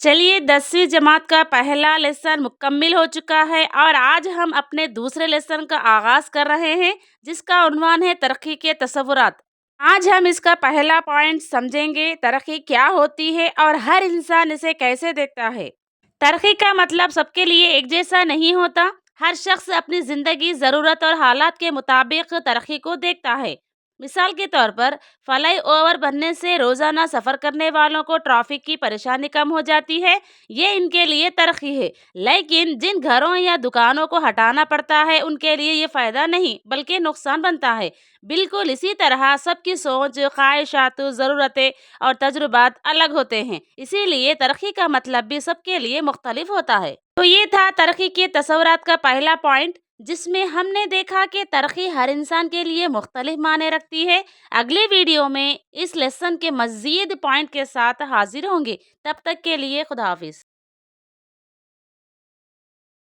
चलिए 10वीं जमात का पहला लेसन मुकम्मिल हो चुका है और आज हम अपने दूसरे लेसन का आगाज़ कर रहे हैं, जिसका उन्वान है तरक्की के तसव्वुरात। आज हम इसका पहला पॉइंट समझेंगे, तरक्की क्या होती है और हर इंसान इसे कैसे देखता है। तरक्की का मतलब सबके लिए एक जैसा नहीं होता। हर शख्स अपनी ज़िंदगी, ज़रूरत और हालात के मुताबिक तरक्की को देखता है। मिसाल के तौर पर फ्लाई ओवर बनने से रोज़ाना सफ़र करने वालों को ट्रैफिक की परेशानी कम हो जाती है। ये इनके लिए तरक्की है। लेकिन जिन घरों या दुकानों को हटाना पड़ता है, उनके लिए ये फ़ायदा नहीं बल्कि नुकसान बनता है। बिल्कुल इसी तरह सबकी सोच, ख्वाहिशात, ज़रूरतें और तजुर्बात अलग होते हैं। इसीलिए तरक्की का मतलब भी सबके लिए मुख्तलिफ होता है। तो ये था तरक्की के तसव्वुरात का पहला पॉइंट, जिसमें हमने देखा कि तरक्की हर इंसान के लिए मुख्तलिफ मायने रखती है। अगले वीडियो में इस लेसन के मज़ीद पॉइंट के साथ हाजिर होंगे। तब तक के लिए खुदा हाफिज़।